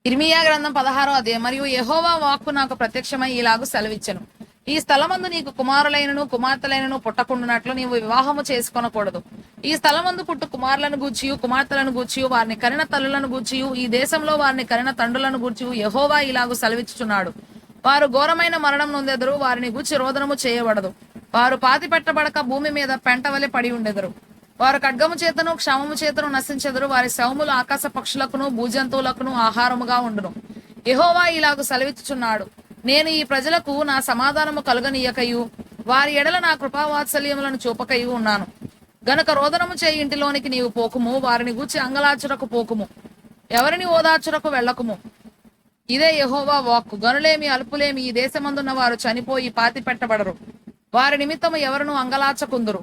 ఇర్మియా గ్రంథం 16వ అధ్యాయం. మరియు యెహోవా వాక్కు నాకు ప్రత్యక్షమై ఇలాగు సెలవిచ్చెను, ఈ స్థలమందు నీకు కుమారులైనను కుమార్తెలైనను పుట్టకుండునట్లు నీవు వివాహము చేసుకొనకూడదు. ఈ స్థలమందు పుట్టు కుమారులను గూర్చియు కుమార్తెలను గూర్చియు వారిని కనిన తల్లులను గూర్చియు ఈ దేశంలో వారిని కనిన తండ్రులను గూర్చియు యెహోవా ఇలాగు సెలవిచ్చుచున్నాడు, వారు ఘోరమైన మరణం నొందెదరు, వారిని గూర్చి రోదనము చేయబడదు. వారు పాతి పెట్టబడక భూమి మీద పెంటవలె పడి ఉండెదరు. వారు ఖడ్గము చేతను క్షామము చేతను నశించెదరు. వారి శవములు ఆకాశ పక్షులకును భూజంతువులకును ఆహారముగా ఉండును. యెహోవా ఇలాగు సెలవిచ్చుచున్నాడు, నేను ఈ ప్రజలకు నా సమాధానము కలుగనీయకయు వారి ఎడల నా కృపావాత్సల్యములను చూపకయు ఉన్నాను. గనక రోదనము చేయి ఇంటిలోనికి నీవు పోకుము, వారిని గూర్చి అంగలార్చుటకు పోకుము, ఎవరిని ఓదార్చుటకు వెళ్ళకుము. ఇదే యెహోవా వాక్కు. గనులేమి అల్పులేమి ఈ దేశమందున్న వారు చనిపోయి పాతి పెట్టబడరు. వారి నిమిత్తము ఎవరును అంగలార్చకుందురు,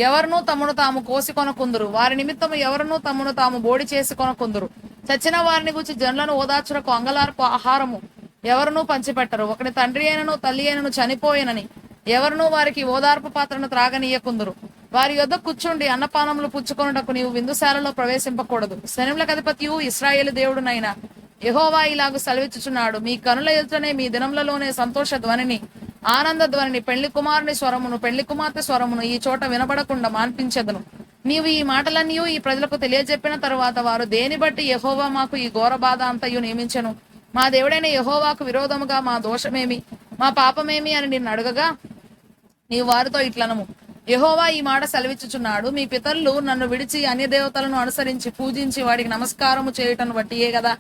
ఎవరునూ తమను తాము కోసికొనకుందురు. వారి నిమిత్తము ఎవరునూ తమను తాము బోడి చేసుకొనకుందురు. చచ్చిన వారిని గురించి జనులను ఓదార్చుటకు అంగలార్పు ఆహారము ఎవరునూ పంచిపెట్టరు. ఒకటి తండ్రి అయినను తల్లి అయినను చనిపోయినని ఎవరునూ వారికి ఓదార్పు పాత్రను త్రాగనీయకుందురు. వారి యొద్ద కూర్చుండి అన్నపానములు పుచ్చుకొనుటకు నీవు విందుశాలలో ప్రవేశింపకూడదు. సైన్యములకు అధిపతియు ఇశ్రాయేలు దేవుడునైన యెహోవా ఇలాగు సెలవిచ్చుచున్నాడు, మీ కనుల ఎదుటనే మీ దినములలోనే సంతోష ధ్వనిని ఆనంద ధ్వనిని పెళ్లి కుమారుని స్వరమును పెళ్లి కుమార్తె స్వరమును ఈ చోట వినబడకుండా మాన్పించెదను. నీవు ఈ మాటలన్నీ ఈ ప్రజలకు తెలియజెప్పిన తరువాత వారు దేని బట్టి యెహోవా మాకు ఈ ఘోర బాధ అంతయు నియమించెను, మా దేవుడైన యెహోవాకు విరోధముగా మా దోషమేమి మా పాపమేమి అని నిన్ను అడగగా నీవు వారితో ఇట్లనము, యెహోవా ఈ మాట సెలవిచ్చుచున్నాడు, మీ పితరులు నన్ను విడిచి అన్య దేవతలను అనుసరించి పూజించి వాడికి నమస్కారము చేయుటను బట్టియే కదా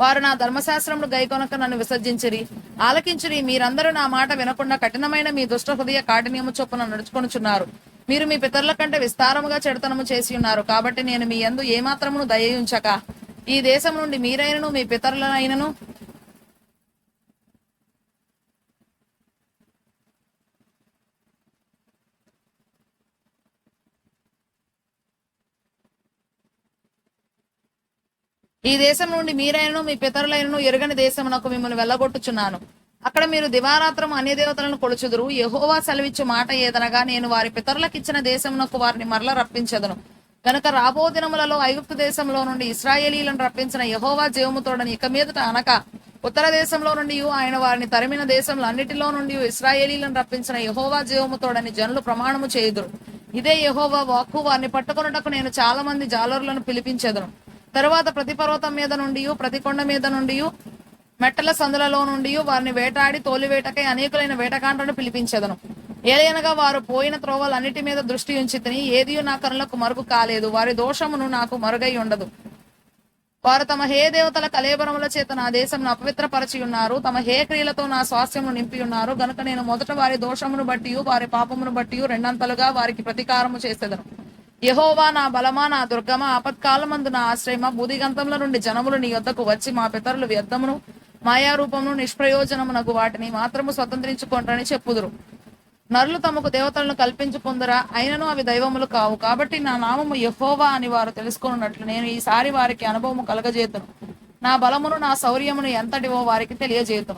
వారు నా ధర్మశాస్త్రమును గైకొనక నన్ను విసర్జించిరి. ఆలకించిరి. మీరందరూ నా మాట వినకుండా కఠినమైన మీ దుష్ట హృదయ కాఠిన్యము చొప్పున నడుచుకొనుచున్నారు. మీరు మీ పితరుల కంటే విస్తారముగా చెడుతనము చేసి ఉన్నారు. కాబట్టి నేను మీ యందు ఏమాత్రమును దయయుంచక ఈ దేశం నుండి మీరైనను మీ పితరులనైనను ఈ దేశం నుండి మీరైనను మీ పితరులైనను ఎరుగని దేశమునకు మిమ్మల్ని వెళ్ళగొట్టుచున్నాను. అక్కడ మీరు దివారాత్రం అన్య దేవతలను కొలుచుదురు. యెహోవా సెలవిచ్చు మాట ఏదనగా, నేను వారి పితరులకు ఇచ్చిన దేశమునకు వారిని మరల రప్పించదను. కనుక రాబో దినములలో ఐగుప్తు దేశంలో నుండి ఇశ్రాయేలీలను రప్పించిన యెహోవా జీవముతోడని ఇక మీదట అనక ఉత్తర దేశంలో నుండి ఆయన వారిని తరిమిన దేశంలో అన్నిటిలో నుండి ఇశ్రాయేలీలను రప్పించిన యెహోవా జీవముతోడని జనులు ప్రమాణము చేయుదురు. ఇదే యెహోవా వాక్కు. వారిని పట్టుకొనుటకు నేను చాలా మంది జాలరులను పిలిపించెదను. తరువాత ప్రతి పర్వతం మీద నుండి ప్రతి కొండ మీద నుండి మెట్టల సందులలో నుండి వారిని వేటాడి తోలివేటకై అనేకులైన వేటగాండ్లను పిలిపించెదను. ఏలయనగా వారు పోయిన త్రోవలన్నిటి మీద దృష్టి ఉంచి తిని ఏదియు నా కనులకు మరుగు కాలేదు. వారి దోషమును నాకు మరుగై ఉండదు. వారు తమ హే దేవతల కలేబరముల చేత నా దేశంను అపవిత్రపరచి ఉన్నారు. తమ హే క్రియలతో నా స్వాస్థ్యమును నింపి ఉన్నారు. గనుక నేను మొదట వారి దోషమును బట్టి వారి పాపమును బట్టి రెండంతలుగా వారికి ప్రతీకారము చేసేదను. యెహోవా నా బలమా నా దుర్గమా ఆపత్కాలమందు నా ఆశ్రయమా భూదిగంతముల నుండి జనములు నీ యొద్దకు వచ్చి మా పితరులు వ్యర్థమును మాయారూపమును నిష్ప్రయోజనమునకు వాటిని మాత్రము స్వతంత్రించుకుంటారని చెప్పుదురు. నరులు తమకు దేవతలను కల్పించుకుందరా, అయినను అవి దైవములు కావు. కాబట్టి నా నామము యెహోవా అని వారు తెలుసుకున్నట్లు నేను ఈసారి వారికి అనుభవము కలగజేతును. నా బలమును నా శౌర్యమును ఎంతటివో వారికి తెలియజేతును.